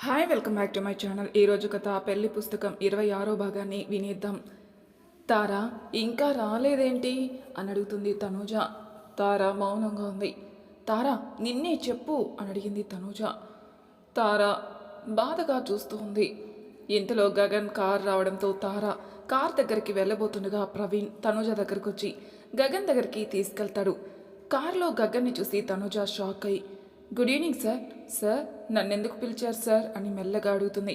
Hi welcome back to my channel. ఈరోజు కథ పెళ్లి పుస్తకం 26వ భాగాన్ని వినేద్దాం. తారా ఇంకా రాలేదేంటి అని అడుగుతుంది తనూజ. తారా మౌనంగా ఉంది. తారా నిన్నే చెప్పు అని అడిగింది తనూజ. తారా బాధగా చూస్తూ ఉంది. ఇంతలో గగన్ కార్ రావడంతో తారా కార్ దగ్గరికి వెళ్ళబోతుండగా ప్రవీణ్ తనూజ దగ్గరకు వచ్చి గగన్ దగ్గరికి తీసుకెళ్తాడు. కారులో గగన్ని చూసి తనూజ షాక్ అయి గుడ్ ఈవినింగ్ సార్. సార్ నన్నెందుకు పిలిచారు సార్ అని మెల్లగా అడుగుతుంది.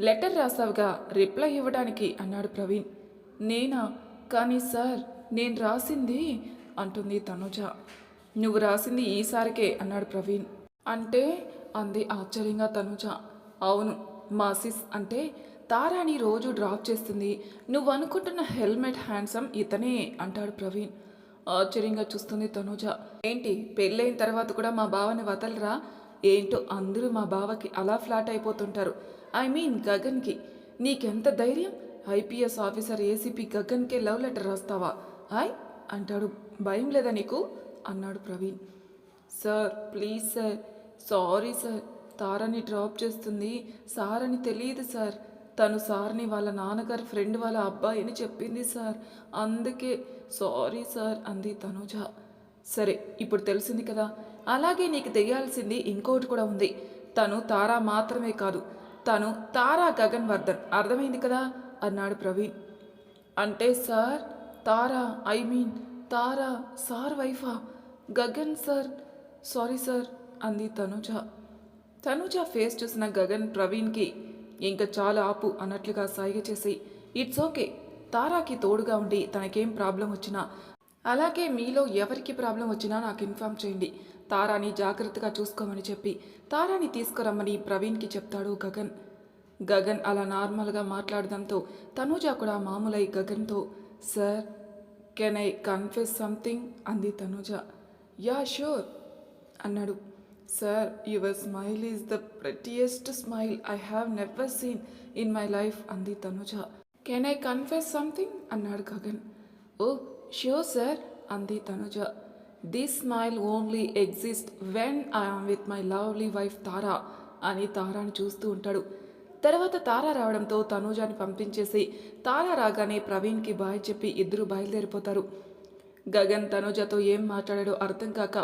లెటర్ రాసావుగా రిప్లై ఇవ్వడానికి అన్నాడు ప్రవీణ్. నేనా? కానీ సార్ నేను రాసింది అంటుంది తనుజ. నువ్వు రాసింది ఈసారికే అన్నాడు ప్రవీణ్. అంటే అంది ఆశ్చర్యంగా తనుజ. అవును, మా సిస్ అంటే తారాని రోజు డ్రాప్ చేస్తుంది. నువ్వు అనుకుంటున్న హెల్మెట్ హ్యాండ్సమ్ ఇతనే అంటాడు ప్రవీణ్. ఆశ్చర్యంగా చూస్తుంది తనూజ. ఏంటి పెళ్ళైన తర్వాత కూడా మా బావని వదలరా? ఏంటో అందరూ మా బావకి అలా ఫ్లాట్ అయిపోతుంటారు. ఐ మీన్ గగన్కి. నీకెంత ధైర్యం? ఐపీఎస్ ఆఫీసర్ ఏసీపీ గగన్కే లవ్ లెటర్ రాస్తావా? హాయ్ అంటాడు. భయం లేదా నీకు అన్నాడు Praveen. Sir please sir, sorry sir, తారని డ్రాప్ చేస్తుంది సార్ అని తెలియదు సార్. తను సార్ని వాళ్ళ నాన్నగారి ఫ్రెండ్ వాళ్ళ అబ్బాయి అని చెప్పింది సార్, అందుకే సారీ సార్ అంది తనూజ. సరే ఇప్పుడు తెలిసింది కదా, అలాగే నీకు తెలియాల్సింది ఇంకోటి కూడా ఉంది. తను తారా మాత్రమే కాదు, తను తారా గగన్ వర్ధన్, అర్థమైంది కదా అన్నాడు ప్రవీణ్. అంటే sir Tara I mean Tara sir వైఫా? గగన్ సార్ సారీ సార్ అంది తనూజ. తనూజ ఫేస్ చూసిన గగన్ ప్రవీణ్కి ఇంకా చాలా ఆపు అన్నట్లుగా సాయిగ చేసి ఇట్స్ ఓకే, తారాకి తోడుగా ఉండి తనకేం ప్రాబ్లం వచ్చినా, అలాగే మీలో ఎవరికి ప్రాబ్లం వచ్చినా నాకు ఇన్ఫామ్ చేయండి, తారాని జాగ్రత్తగా చూసుకోమని చెప్పి తారాని తీసుకురమ్మని ప్రవీణ్కి చెప్తాడు గగన్. గగన్ అలా నార్మల్గా మాట్లాడడంతో తనూజ కూడా మామూలై గగన్తో sir can I confess something అంది తనూజ. యా ష్యూర్ అన్నాడు. Sir your smile is the prettiest smile I have never seen in my life అంది Tanuja. Can I confess something అన్నాడు గగన్. ఓ ష్యూర్ సార్ అంది Tanuja. This smile only exist when I'm with my lovely wife Tara అని తారాని చూస్తూ ఉంటాడు. తర్వాత తారా రావడంతో తనూజాని పంపించేసి తారా రాగానే ప్రవీణ్కి బాయ్ చెప్పి ఇద్దరు బయలుదేరిపోతారు. గగన్ తనూజతో ఏం మాట్లాడాడో అర్థం కాక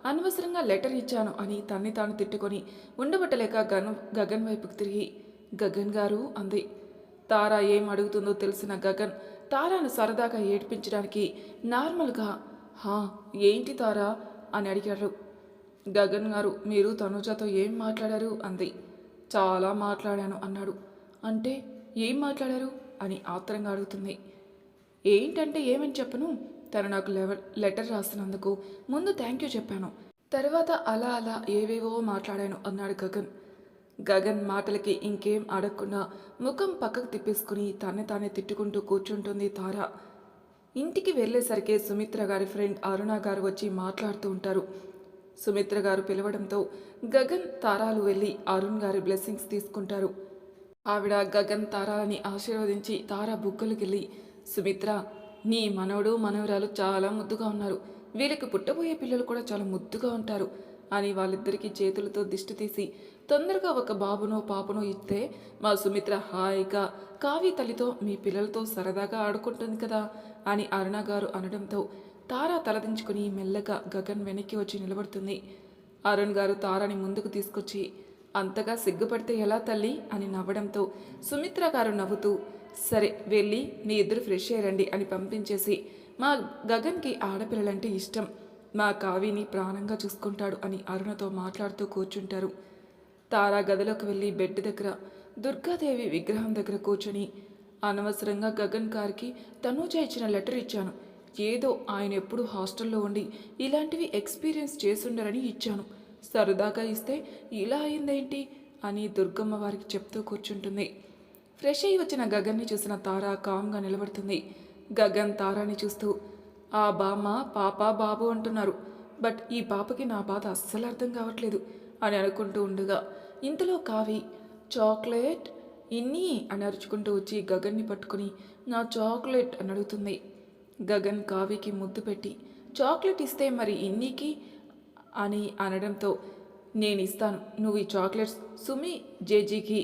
అనవసరంగా లెటర్ ఇచ్చాను అని తన్ని తాను తిట్టుకొని ఉండబట్టలేక గగన్ వైపుకి తిరిగి గగన్ గారు అంది. తారా ఏం అడుగుతుందో తెలిసిన గగన్ తారాను సరదాగా ఏడ్పించడానికి నార్మల్గా హా ఏంటి తారా అని అడిగాడు. గగన్ గారు మీరు తనూజతో ఏం మాట్లాడారు అంది. చాలా మాట్లాడాను అన్నాడు. అంటే ఏం మాట్లాడారు అని ఆత్రంగా అడుగుతుంది. ఏంటంటే ఏమని చెప్పను, తను నాకు లెటర్ రాస్తున్నందుకు ముందు థ్యాంక్ యూ చెప్పాను, తర్వాత అలా అలా ఏవేవో మాట్లాడాను అన్నాడు గగన్. గగన్ మాటలకి ఇంకేం అడగకుండా ముఖం పక్కకు తిప్పేసుకుని తన్నే తానే తిట్టుకుంటూ కూర్చుంటుంది తార. ఇంటికి వెళ్ళేసరికి సుమిత్ర గారి ఫ్రెండ్ అరుణ గారు వచ్చి మాట్లాడుతూ ఉంటారు. సుమిత్ర గారు పిలవడంతో గగన్ తారాలు వెళ్ళి అరుణ్ గారి బ్లెస్సింగ్స్ తీసుకుంటారు. ఆవిడ గగన్ తారాలని ఆశీర్వదించి తారా బుగ్గలకెళ్ళి సుమిత్ర నీ మనవడు మనవరాలు చాలా ముద్దుగా ఉన్నారు, వీళ్ళకి పుట్టబోయే పిల్లలు కూడా చాలా ముద్దుగా ఉంటారు అని వాళ్ళిద్దరికీ చేతులతో దిష్టి తీసి తొందరగా ఒక బాబునో పాపనో ఇస్తే మా సుమిత్ర హాయిగా కావి తల్లితో మీ పిల్లలతో సరదాగా ఆడుకుంటుంది కదా అని అరుణ గారు అనడంతో తారా తలదించుకుని మెల్లగా గగన్ వెనక్కి వచ్చి నిలబడుతుంది. అరుణ్ గారు తారాని ముందుకు తీసుకొచ్చి అంతగా సిగ్గుపడితే ఎలా తల్లి అని నవ్వడంతో సుమిత్ర గారు నవ్వుతూ సరే వెళ్ళి మీ ఇద్దరు ఫ్రెష్ అయ్యారండి అని పంపించేసి మా గగన్కి ఆడపిల్లలంటే ఇష్టం, మా కావిని ప్రాణంగా చూసుకుంటాడు అని అరుణతో మాట్లాడుతూ కూర్చుంటారు. తారా గదిలోకి వెళ్ళి బెడ్ దగ్గర దుర్గాదేవి విగ్రహం దగ్గర కూర్చొని అనవసరంగా గగన్ గారికి తనూజ ఇచ్చిన లెటర్ ఇచ్చాను, ఏదో ఆయన ఎప్పుడు హాస్టల్లో ఉండి ఇలాంటివి ఎక్స్పీరియన్స్ చేసుండరని ఇచ్చాను, సరదాగా ఇస్తే ఇలా అయిందేంటి అని దుర్గమ్మ వారికి చెప్తూ కూర్చుంటుంది. ఫ్రెష్ అయ్యి వచ్చిన గగన్ని చూసిన తార కామ్గా నిలబడుతుంది. గగన్ తారాని చూస్తూ ఆ బామ్మ పాప బాబు అంటున్నారు, బట్ ఈ పాపకి నా బాధ అస్సలు అర్థం కావట్లేదు అని అనుకుంటూ ఉండగా ఇంతలో కావి చాక్లెట్ ఇన్ని అని అరుచుకుంటూ వచ్చి గగన్ని పట్టుకుని నా చాక్లెట్ అని అడుగుతుంది. గగన్ కావికి ముద్దు పెట్టి చాక్లెట్ ఇస్తే మరి ఇన్నీకి అని అనడంతో నేను ఇస్తాను, నువ్వు ఈ చాక్లెట్స్ సుమి జేజీకి,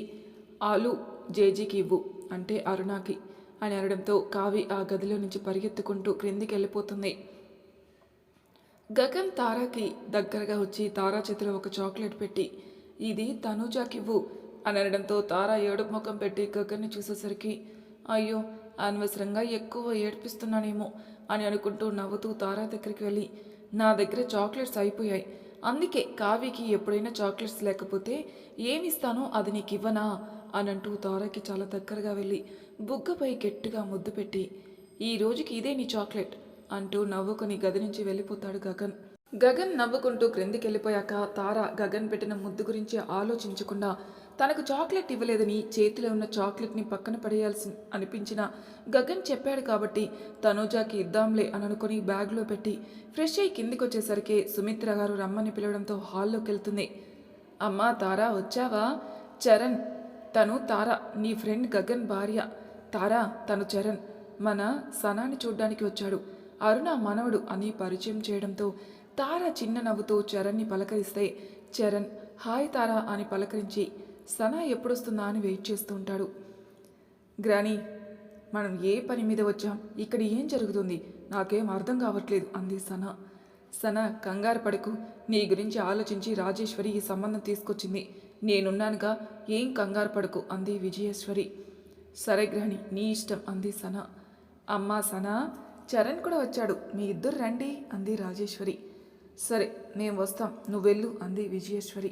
ఆలు జేజీకి ఇవ్వు అంటే అరుణాకి అని అనడంతో కావి ఆ గదిలో నుంచి పరిగెత్తుకుంటూ క్రిందికి వెళ్ళిపోతుంది. గగన్ తారాకి దగ్గరగా వచ్చి తారా చేతిలో ఒక చాక్లెట్ పెట్టి ఇది తనూజాకివ్వు అని అనడంతో తారా ఏడుపు ముఖం పెట్టి గగన్ని చూసేసరికి అయ్యో అనవసరంగా ఎక్కువ ఏడ్పిస్తున్నానేమో అని అనుకుంటూ నవ్వుతూ తారా దగ్గరికి వెళ్ళి నా దగ్గర చాక్లెట్స్ అయిపోయాయి, అందుకే కావికి ఎప్పుడైనా చాక్లెట్స్ లేకపోతే ఏమిస్తానో అది నీకు ఇవ్వనా అని అంటూ తారాకి చాలా దగ్గరగా వెళ్ళి బుగ్గపై గట్టిగా ముద్దు పెట్టి ఈ రోజుకి ఇదే నీ చాక్లెట్ అంటూ నవ్వుకొని గది నుంచి వెళ్ళిపోతాడు గగన్. గగన్ నవ్వుకుంటూ క్రిందికి వెళ్ళిపోయాక తార గగన్ పెట్టిన ముద్దు గురించి ఆలోచించకుండా తనకు చాక్లెట్ ఇవ్వలేదని చేతిలో ఉన్న చాక్లెట్ని పక్కన పడేయాల్సి అనిపించిన గగన్ చెప్పాడు కాబట్టి తనూజాకి ఇద్దాంలే అని అనుకుని బ్యాగ్లో పెట్టి ఫ్రెష్ అయ్యి కిందికి వచ్చేసరికి సుమిత్ర గారు రమ్మని పిలవడంతో హాల్లోకి వెళ్తుంది. అమ్మా తారా వచ్చావా? చరణ్ తను తారా నీ ఫ్రెండ్ గగన్ భార్య. తారా తను చరణ్ మన సనాని చూడ్డానికి వచ్చాడు, అరుణ మనవడు అని పరిచయం చేయడంతో తార చిన్న నవ్వుతూ చరణ్ని పలకరిస్తే చరణ్ హాయ్ తారా అని పలకరించి సనా ఎప్పుడొస్తుందా అని వెయిట్ చేస్తూ ఉంటాడు. గ్రానీ మనం ఏ పని మీద వచ్చాం, ఇక్కడ ఏం జరుగుతుంది, నాకేం అర్థం కావట్లేదు అంది సనా. సనా కంగారు పడకు, నీ గురించి ఆలోచించి రాజేశ్వరి ఈ సంబంధం తీసుకొచ్చింది, నేనున్నానుగా, ఏం కంగారు పడకు అంది విజయేశ్వరి. సరే గ్రాని నీ ఇష్టం అంది సనా. అమ్మా సనా చరణ్ కూడా వచ్చాడు, మీ ఇద్దరు రండి అంది రాజేశ్వరి. సరే మేము వస్తాం, నువ్వు వెళ్ళు అంది విజయేశ్వరి.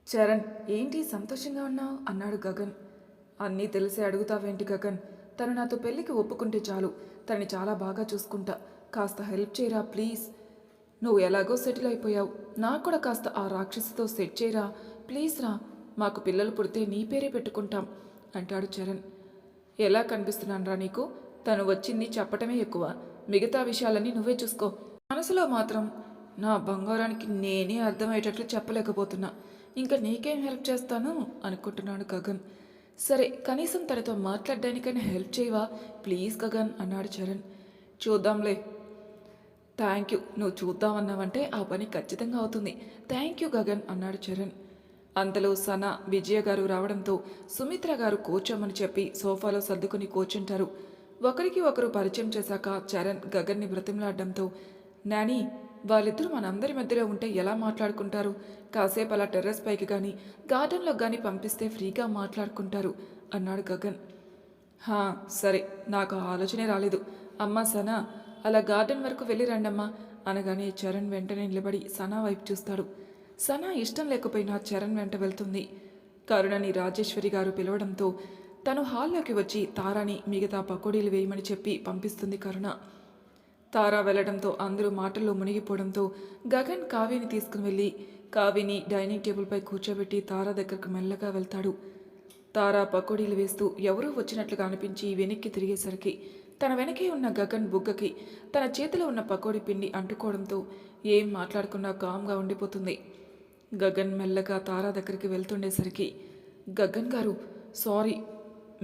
చరణ్ ఏంటి సంతోషంగా ఉన్నావు అన్నాడు గగన్. అన్నీ తెలిసే అడుగుతావేంటి గగన్, తను నాతో పెళ్ళికి ఒప్పుకుంటే చాలు, తనని చాలా బాగా చూసుకుంటా, కాస్త హెల్ప్ చేయరా ప్లీజ్. నువ్వు ఎలాగో సెటిల్ అయిపోయావు, నాకు కూడా కాస్త ఆ రాక్షసితో సెట్ చేయరా ప్లీజ్ రా, మాకు పిల్లలు పుడితే నీ పేరే పెట్టుకుంటాం అంటాడు చరణ్. ఎలా కనిపిస్తున్నాను రా నీకు, తను వచ్చింది చెప్పటమే ఎక్కువ, మిగతా విషయాలన్నీ నువ్వే చూసుకో, మనసులో మాత్రం నా బంగారానికి నేనే అర్థమయ్యేటట్లు చెప్పలేకపోతున్నా, ఇంకా నీకేం హెల్ప్ చేస్తాను అనుకుంటున్నాడు గగన్. సరే కనీసం తనతో మాట్లాడడానికైనా హెల్ప్ చేయవా ప్లీజ్ గగన్ అన్నాడు చరణ్. చూద్దాంలే. థ్యాంక్ యూ, నువ్వు చూద్దామన్నావంటే ఆ పని ఖచ్చితంగా అవుతుంది, థ్యాంక్ యూ గగన్ అన్నాడు చరణ్. అంతలో సనా విజయ గారు రావడంతో సుమిత్ర గారు కూర్చోమని చెప్పి సోఫాలో సర్దుకుని కూర్చుంటారు. ఒకరికి ఒకరు పరిచయం చేశాక చరణ్ గగన్ని బ్రతిమలాడడంతో నాని వాళ్ళిద్దరూ మనందరి మధ్యలో ఉంటే ఎలా మాట్లాడుకుంటారు, కాసేపు అలా టెర్రస్ పైకి కానీ గార్డెన్లో కానీ పంపిస్తే ఫ్రీగా మాట్లాడుకుంటారు అన్నాడు గగన్. హా సరే, నాకు ఆలోచనే రాలేదు, అమ్మా సనా అలా గార్డెన్ వరకు వెళ్ళి రండమ్మా అనగానే చరణ్ వెంటనే నిలబడి సనా వైపు చూస్తాడు. సనా ఇష్టం లేకపోయినా చరణ్ వెంట వెళ్తుంది. కరుణని రాజేశ్వరి గారు పిలవడంతో తను హాల్లోకి వచ్చి తారాని మిగతా పకోడీలు వేయమని చెప్పి పంపిస్తుంది కరుణ. తారా వెళ్లడంతో అందరూ మాటల్లో మునిగిపోవడంతో గగన్ కావ్యని తీసుకుని వెళ్ళి కావ్యని డైనింగ్ టేబుల్పై కూర్చోబెట్టి తారా దగ్గరకు మెల్లగా వెళ్తాడు. తారా పకోడీలు వేస్తూ ఎవరూ వచ్చినట్లుగా అనిపించి వెనక్కి తిరిగేసరికి తన వెనకే ఉన్న గగన్ బుగ్గకి తన చేతిలో ఉన్న పకోడీ పిండి అంటుకోవడంతో ఏం మాట్లాడకుండా కామ్గా ఉండిపోతుంది. గగన్ మెల్లగా తారా దగ్గరికి వెళ్తుండేసరికి గగన్ గారు సారీ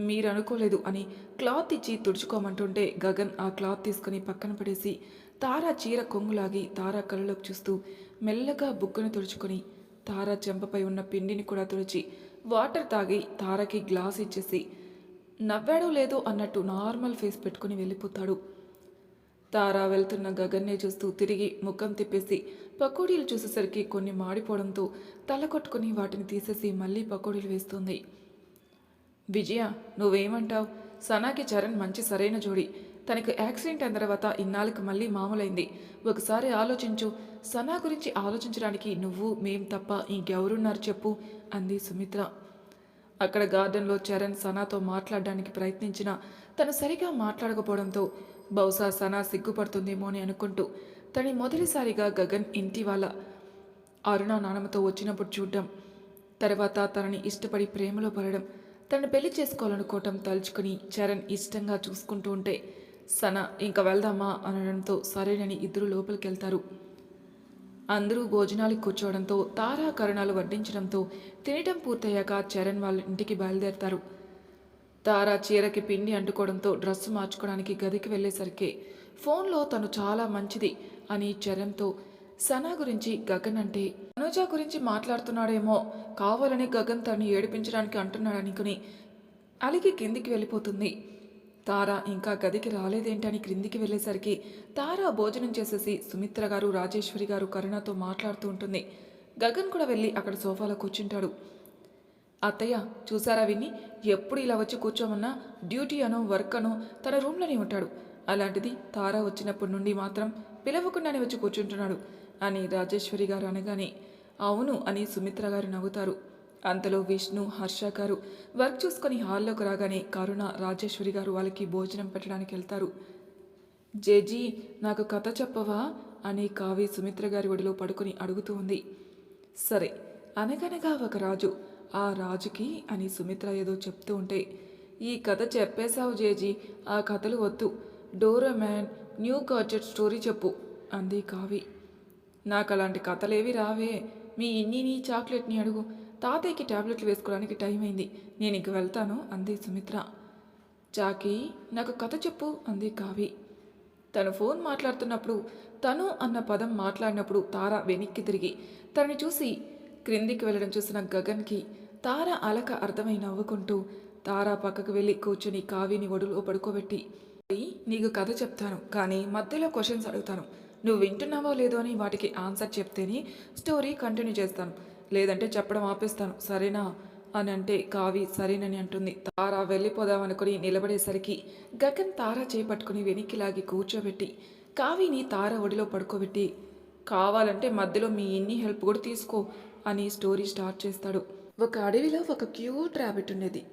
మీరు అనుకోలేదు అని క్లాత్ ఇచ్చి తుడుచుకోమంటుంటే గగన్ ఆ క్లాత్ తీసుకుని పక్కన పడేసి తారా చీర కొంగులాగి తారా కళ్ళలోకి చూస్తూ మెల్లగా బుగ్గను తుడుచుకొని తారా చెంపపై ఉన్న పిండిని కూడా తుడిచి వాటర్ తాగి తారాకి గ్లాస్ ఇచ్చేసి నవ్వాడో లేదో అన్నట్టు నార్మల్ ఫేస్ పెట్టుకుని వెళ్ళిపోతాడు. తారా వెళ్తున్న గగన్నే చూస్తూ తిరిగి ముఖం తిప్పేసి పకోడీలు చూసేసరికి కొన్ని మాడిపోవడంతో తల కొట్టుకుని వాటిని తీసేసి మళ్ళీ పకోడీలు వేస్తుంది. విజయ నువ్వేమంటావు, సనాకి చరణ్ మంచి సరైన జోడి, తనకు యాక్సిడెంట్ అయిన తర్వాత ఇన్నాళ్ళకి మళ్ళీ మామూలైంది, ఒకసారి ఆలోచించు, సనా గురించి ఆలోచించడానికి నువ్వు మేం తప్ప ఇంకెవరున్నారు చెప్పు అంది సుమిత్ర. అక్కడ గార్డెన్లో చరణ్ సనాతో మాట్లాడడానికి ప్రయత్నించినా తను సరిగా మాట్లాడకపోవడంతో బహుశా సనా సిగ్గుపడుతుందేమో అని అనుకుంటూ తని మొదటిసారిగా గగన్ ఇంటి వాళ్ళ అరుణ నానమ్మతో వచ్చినప్పుడు చూడడం, తర్వాత తనని ఇష్టపడి ప్రేమలో పడడం, తనని పెళ్లి చేసుకోవాలనుకోవటం తలుచుకుని చరణ్ ఇష్టంగా చూసుకుంటూ ఉంటే సనా ఇంకా వెళ్దామా అనడంతో సరేనని ఇద్దరు లోపలికి వెళ్తారు. అందరూ భోజనాలకు కూర్చోవడంతో తారా కరుణాలు వడ్డించడంతో తినటం పూర్తయ్యాక చరణ్ వాళ్ళ ఇంటికి బయలుదేరతారు. తారా చీరకి పిండి అంటుకోవడంతో డ్రెస్సు మార్చుకోవడానికి గదికి వెళ్ళేసరికి ఫోన్లో తను చాలా మంచిది అని చరణ్తో సనా గురించి గగన్ అంటే తనుజ గురించి మాట్లాడుతున్నాడేమో, కావాలని గగన్ తనని ఏడిపించడానికి అంటున్నాడనుకుని అలిగి కిందికి వెళ్ళిపోతుంది. తార ఇంకా గదికి రాలేదేంటని క్రిందికి వెళ్ళేసరికి తార భోజనం చేసేసి సుమిత్ర గారు, రాజేశ్వరి గారు కరుణతో మాట్లాడుతూ ఉంటుంది. గగన్ కూడా వెళ్ళి అక్కడ సోఫాలో కూర్చుంటాడు. అత్తయ్య చూసారా విని, ఎప్పుడు ఇలా వచ్చి కూర్చోమన్నా డ్యూటీ అనో వర్క్ అనో తన రూమ్లోనే ఉంటాడు. అలాంటిది తార వచ్చినప్పటి నుండి మాత్రం పిలవకుండానే వచ్చి కూర్చుంటున్నాడు అని రాజేశ్వరి గారు అనగానే అవును అని సుమిత్ర గారు నవ్వుతారు. అంతలో విష్ణు, హర్ష గారు వర్క్ చూసుకొని హాల్లోకి రాగానే కరుణ, రాజేశ్వరి గారు వాళ్ళకి భోజనం పెట్టడానికి వెళ్తారు. జేజీ నాకు కథ చెప్పవా అని కావి సుమిత్ర గారి ఒడిలో పడుకొని అడుగుతూ ఉంది. సరే, అనగనగా ఒక రాజు, ఆ రాజుకి అని సుమిత్ర ఏదో చెప్తూ ఉంటే ఈ కథ చెప్పేశావు జేజీ, ఆ కథలు వద్దు, డోరామ్యాన్, న్యూ గాడ్జెట్ స్టోరీ చెప్పు అంది కావి. నాకు అలాంటి కథలేవి రావే, మీ ఇన్నిని చాక్లెట్ని అడుగు, తాతయ్యకి ట్యాబ్లెట్లు వేసుకోవడానికి టైం అయింది, నేను ఇంక వెళ్తాను అంది సుమిత్ర. చాకీ నాకు కథ చెప్పు అంది కావి. తను ఫోన్ మాట్లాడుతున్నప్పుడు తను అన్న పదం మాట్లాడినప్పుడు తార వెనక్కి తిరిగి తనని చూసి క్రిందికి వెళ్ళడం చూసిన గగన్కి తార అలక అర్థమై నవ్వుకుంటూ తార పక్కకు వెళ్ళి కూర్చుని కావిని ఒడిలో పడుకోబెట్టి నీకు కథ చెప్తాను, కానీ మధ్యలో క్వశ్చన్స్ అడుగుతాను, నువ్వు వింటున్నావో లేదో అని వాటికి ఆన్సర్ చెప్తేనే స్టోరీ కంటిన్యూ చేస్తాను, లేదంటే చెప్పడం ఆపేస్తాను, సరేనా అని అంటే కావి సరేనని అంటుంది. తార వెళ్ళిపోదామనుకుని నిలబడేసరికి గగన్ తార చేపట్టుకుని వెనక్కి లాగి కూర్చోబెట్టి కావిని తార ఒడిలో పడుకోబెట్టి కావాలంటే మధ్యలో మీ ఇన్ని హెల్ప్ కూడా తీసుకో అని స్టోరీ స్టార్ట్ చేస్తాడు. ఒక అడవిలో ఒక క్యూట్ ర్యాబిట్ ఉండేది.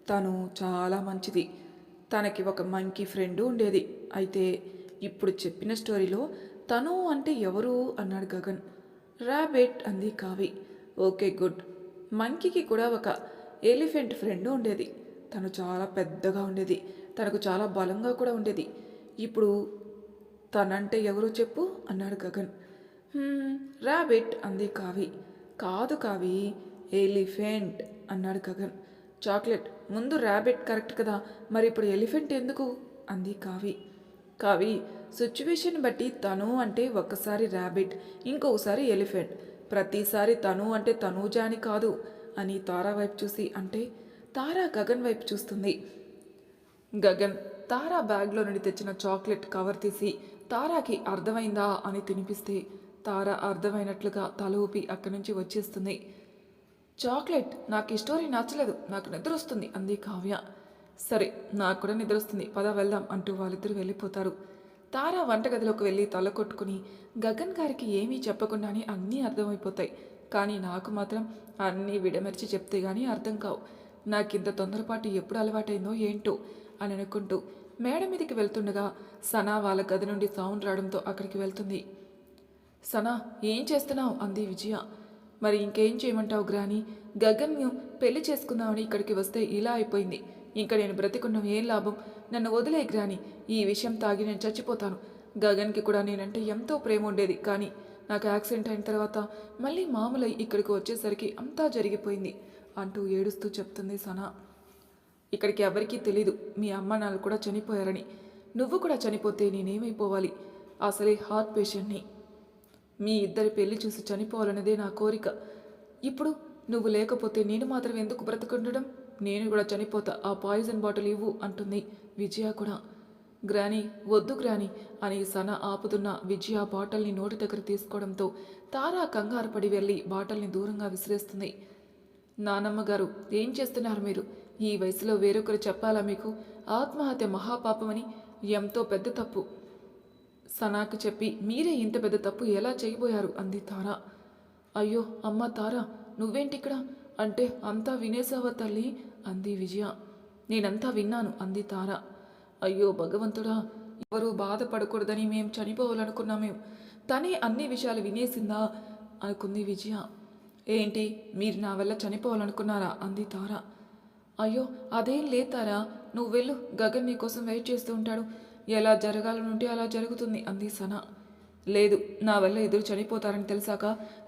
తను చాలా మంచిది. తనకి ఒక మంకీ ఫ్రెండ్ ఉండేది. అయితే ఇప్పుడు చెప్పిన స్టోరీలో తను అంటే ఎవరు అన్నాడు గగన్. ర్యాబిట్ అంది కావి. Okay good. మంకీకి కూడా ఒక ఎలిఫెంట్ ఫ్రెండ్ ఉండేది. తను చాలా పెద్దగా ఉండేది, తనకు చాలా బలంగా కూడా ఉండేది. ఇప్పుడు తనంటే ఎవరో చెప్పు అన్నాడు గగన్. ర్యాబిట్ అంది కావి. కాదు కావి, ఎలిఫెంట్ అన్నాడు గగన్. చాక్లెట్, ముందు ర్యాబిట్ కరెక్ట్ కదా, మరి ఇప్పుడు ఎలిఫెంట్ ఎందుకు అంది కావి. కావి, సిచ్యువేషన్ బట్టి తను అంటే ఒక్కసారి ర్యాబిట్, ఇంకొకసారి ఎలిఫెంట్, ప్రతిసారి తను అంటే తనూజ అని కాదు అని తారా వైపు చూసి అంటే తారా గగన్ వైపు చూస్తుంది. గగన్ తారా బ్యాగ్లో నుండి తెచ్చిన చాక్లెట్ కవర్ తీసి తారాకి అర్థమైందా అని తినిపిస్తే తారా అర్థమైనట్లుగా తల ఊపి అక్కడి నుంచి వచ్చేస్తుంది. చాక్లెట్, నాకు ఈ స్టోరీ నచ్చలేదు, నాకు నిద్ర వస్తుంది అంది కావ్య. సరే, నాకు కూడా నిద్ర వస్తుంది, పద వెళ్దాం అంటూ వాళ్ళిద్దరూ వెళ్ళిపోతారు. తారా వంటగదిలోకి వెళ్ళి తల కొట్టుకుని గగన్ గారికి ఏమీ చెప్పకుండానే అన్నీ అర్థమైపోతాయి, కానీ నాకు మాత్రం అన్నీ విడమర్చి చెప్తే కానీ అర్థం కావు, నాకింత తొందరపాటు ఎప్పుడు అలవాటైందో ఏంటో అని అనుకుంటూ మేడ మీదకి వెళ్తుండగా సనా వాళ్ళ గది నుండి సౌండ్ రావడంతో అక్కడికి వెళ్తుంది. సనా, ఏం చేస్తున్నావు అంది విజయ. మరి ఇంకేం చేయమంటావు గ్రాని, గగన్ను పెళ్లి చేసుకుందామని ఇక్కడికి వస్తే ఇలా అయిపోయింది, ఇంకా నేను బ్రతికున్నాం ఏం లాభం, నన్ను వదిలే గ్రాని, ఈ విషయం తాగి నేను చచ్చిపోతాను. గగన్కి కూడా నేనంటే ఎంతో ప్రేమ ఉండేది, కానీ నాకు యాక్సిడెంట్ అయిన తర్వాత మళ్ళీ మామూలై ఇక్కడికి వచ్చేసరికి అంతా జరిగిపోయింది అంటూ ఏడుస్తూ చెప్తుంది సనా. ఇక్కడికి ఎవరికీ తెలీదు మీ అమ్మ నాన్న కూడా చనిపోయారని, నువ్వు కూడా చనిపోతే నేనేమైపోవాలి, అసలే హార్ట్ పేషెంట్ని, మీ ఇద్దరి పెళ్లి చూసి చనిపోవాలన్నదే నా కోరిక, ఇప్పుడు నువ్వు లేకపోతే నేను మాత్రం ఎందుకు బ్రతుకుండడం, నేను కూడా చనిపోతా, ఆ పాయిజన్ బాటిల్ ఇవ్వు అంటుంది విజయ కూడా. గ్రాని, వద్దు గ్రాని అని సన ఆపుతున్న విజయ బాటిల్ని నోటి దగ్గర తీసుకోవడంతో తారా కంగారు పడి వెళ్ళి బాటిల్ని దూరంగా విసిరేస్తుంది. నానమ్మ గారు, ఏం చేస్తున్నారు మీరు, ఈ వయసులో వేరొకరు చెప్పాలా మీకు, ఆత్మహత్య మహాపాపమని, ఎంతో పెద్ద తప్పు, సనాకు చెప్పి మీరే ఇంత పెద్ద తప్పు ఎలా చేయబోయారు అంది తారా. అయ్యో అమ్మ తారా, నువ్వేంటిక్కడ అంటే అంతా వినేసావా తల్లి అంది విజయ. నేనంతా విన్నాను అంది తారా. అయ్యో భగవంతుడా, ఎవరూ బాధపడకూడదని మేం చనిపోవాలనుకున్నామేం, తనే అన్ని విషయాలు వినేసిందా అనుకుంది విజయ. ఏంటి, మీరు నా వల్ల చనిపోవాలనుకున్నారా అంది తారా. అయ్యో అదేం లేదు తారా, నువ్వు వెళ్ళు, గగన్ నీ కోసం వెయిట్ చేస్తూ ఉంటాడు, ఎలా జరగాలనుంటే అలా జరుగుతుంది అంది సనా. లేదు, నా వల్ల ఎదురు చనిపోతారని తెలిసాక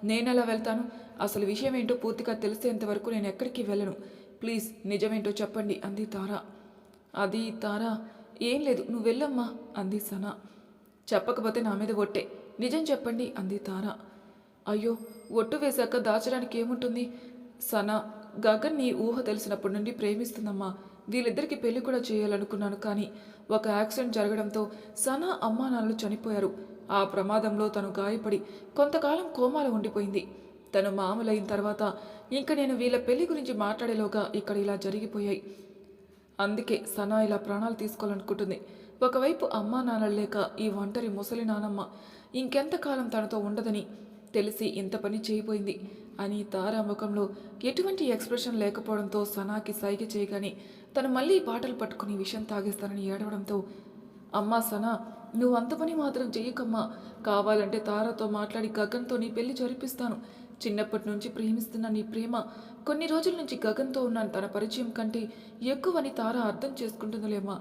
నేనెలా వెళ్తాను, అసలు విషయం ఏంటో పూర్తిగా తెలిసేంతవరకు నేను ఎక్కడికి వెళ్ళను, ప్లీజ్ నిజమేంటో చెప్పండి అంది తారా. అది తారా, ఏం లేదు, నువ్వు వెళ్ళమ్మా అంది సనా. చెప్పకపోతే నా మీద ఒట్టే, నిజం చెప్పండి అంది తార. అయ్యో, ఒట్టు వేశాక దాచడానికి ఏముంటుంది? సన గగన్ని ఊహ తెలిసినప్పటి నుండి ప్రేమిస్తుందమ్మా. వీళ్ళిద్దరికి పెళ్లి కూడా చేయాలనుకున్నాను, కానీ ఒక యాక్సిడెంట్ జరగడంతో సన అమ్మా నాన్నలు చనిపోయారు. ఆ ప్రమాదంలో తను గాయపడి కొంతకాలం కోమాలో ఉండిపోయింది. తను మామూలైన తర్వాత ఇంక నేను వీళ్ళ పెళ్లి గురించి మాట్లాడేలోగా ఇక్కడ ఇలా జరిగిపోయాయి. అందుకే సనా ఇలా ప్రాణాలు తీసుకోవాలనుకుంటుంది. ఒకవైపు అమ్మా నాన్నలు లేక ఈ ఒంటరి ముసలి నానమ్మ ఇంకెంతకాలం తనతో ఉండదని తెలిసి ఇంత పని చేయబోయింది అని తారా ముఖంలో ఎటువంటి ఎక్స్ప్రెషన్ లేకపోవడంతో సనాకి సైగ చేయగానే తను మళ్ళీ బాటలు పట్టుకుని విషం తాగేస్తానని ఏడవడంతో, అమ్మా సనా, నువ్వు అంత పని మాత్రం చెయ్యకమ్మా. కావాలంటే తారాతో మాట్లాడి గగన్తో నీ పెళ్లి జరిపిస్తాను. చిన్నప్పటి నుంచి ప్రేమిస్తున్న నీ ప్రేమ కొన్ని రోజుల నుంచి గగన్తో ఉన్నాను తన పరిచయం కంటే ఎక్కువని తార అర్థం చేసుకుంటుందిలేమ్మా.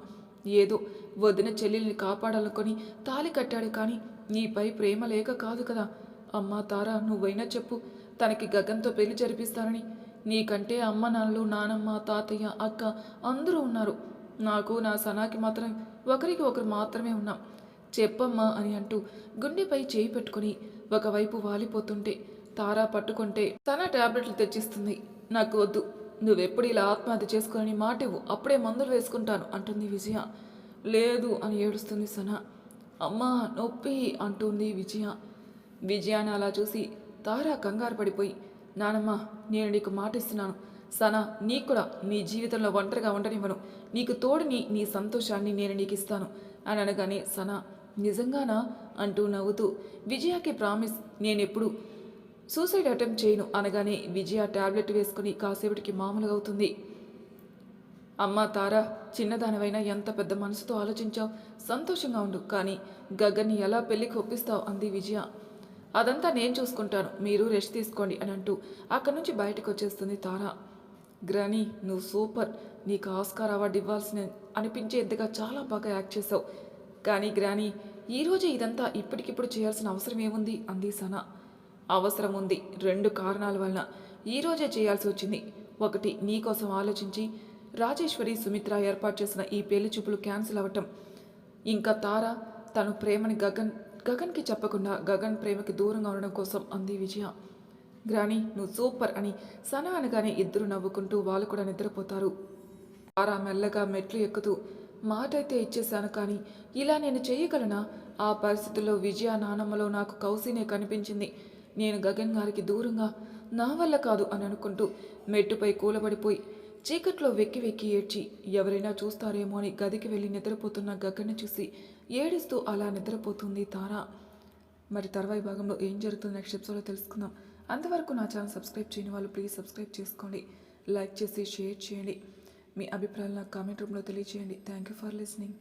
ఏదో వదిన చెల్లెల్ని కాపాడాలనుకొని తాళి కట్టాడు, కానీ నీపై ప్రేమ లేక కాదు కదా. అమ్మా తారా, నువ్వైనా చెప్పు, తనకి గగన్తో పెళ్లి జరిపిస్తానని. నీకంటే అమ్మ నాన్నలు, నానమ్మ, తాతయ్య, అక్క అందరూ ఉన్నారు. నాకు నా సనాకి మాత్రం ఒకరికి ఒకరు మాత్రమే ఉన్నాం. చెప్పమ్మా అని అంటూ గుండెపై చేయి పెట్టుకుని ఒకవైపు వాలిపోతుంటే తారా పట్టుకుంటే తన టాబ్లెట్లు తెచ్చిస్తుంది. నాకు వద్దు, నువ్వెప్పుడు ఇలా ఆత్మహత్య చేసుకుని మాట ఇవ్వు, అప్పుడే మందులు వేసుకుంటాను అంటుంది విజయ. లేదు అని ఏడుస్తుంది సన. అమ్మా నొప్పి అంటుంది విజయ. విజయాన్ని అలా చూసి తారా కంగారు పడిపోయి, నానమ్మ, నేను నీకు మాట ఇస్తున్నాను. సన, నీకు కూడా నీ జీవితంలో ఒంటరిగా ఉండనివ్వను. నీకు తోడుని నీ సంతోషాన్ని నేను నీకు ఇస్తాను అని అనగానే సన, నిజంగానా అంటూ నవ్వుతూ, విజయకి ప్రామిస్, నేనెప్పుడు సూసైడ్ అటెంప్ట్ చేయను అనగానే విజయ టాబ్లెట్ వేసుకుని కాసేపటికి మామూలుగా అవుతుంది. అమ్మా తారా, చిన్నదానివైనా ఎంత పెద్ద మనసుతో ఆలోచించావు. సంతోషంగా ఉండు, కానీ గగన్ని ఎలా పెళ్లికి ఒప్పిస్తావు అంది విజయ. అదంతా నేను చూసుకుంటాను, మీరు రెస్ట్ తీసుకోండి అని అంటూ అక్కడి నుంచి బయటకు వచ్చేస్తుంది తారా. గ్రానీ, నువ్వు సూపర్, నీకు ఆస్కార్ అవార్డు ఇవ్వాల్సిన అనిపించేంతగా చాలా బాగా యాక్ట్ చేసావు. కానీ గ్రానీ, ఈరోజు ఇదంతా ఇప్పటికిప్పుడు చేయాల్సిన అవసరం ఏముంది అంది సన. అవసరం ఉంది, 2 కారణాల వలన ఈరోజే చేయాల్సి వచ్చింది. ఒకటి, నీకోసం ఆలోచించి రాజేశ్వరి సుమిత్ర ఏర్పాటు చేసిన ఈ పెళ్లి చూపులు క్యాన్సిల్ అవ్వటం. ఇంకా తార తను ప్రేమని గగన్కి చెప్పకుండా గగన్ ప్రేమకి దూరంగా ఉండడం కోసం అంది విజయ. గ్రానీ, నువ్వు సూపర్ అని సన అనగానే ఇద్దరు నవ్వుకుంటూ వాళ్ళు కూడా నిద్రపోతారు. తారా మెల్లగా మెట్లు ఎక్కుతూ, మాటైతే ఇచ్చేశాను, కానీ ఇలా నేను చేయగలనా? ఆ పరిస్థితుల్లో విజయ నానమ్మలో నాకు కౌశీనే కనిపించింది. నేను గగన్ గారికి దూరంగా నా వల్ల కాదు అని అనుకుంటూ మెట్టుపై కూలబడిపోయి చీకట్లో వెక్కి వెక్కి ఏడ్చి ఎవరైనా చూస్తారేమో అని గదికి వెళ్ళి నిద్రపోతున్న గగన్ని చూసి ఏడుస్తూ అలా నిద్రపోతుంది తారా. మరి తర్వాయి భాగంలో ఏం జరుగుతుందో నెక్స్ట్ ఎపిసోడ్లో తెలుసుకుందాం. అంతవరకు నా ఛానల్ సబ్స్క్రైబ్ చేయని వాళ్ళు ప్లీజ్ సబ్స్క్రైబ్ చేసుకోండి, లైక్ చేసి షేర్ చేయండి, మీ అభిప్రాయాలు నాకు కామెంట్ రూమ్లో తెలియజేయండి. Thank you for listening.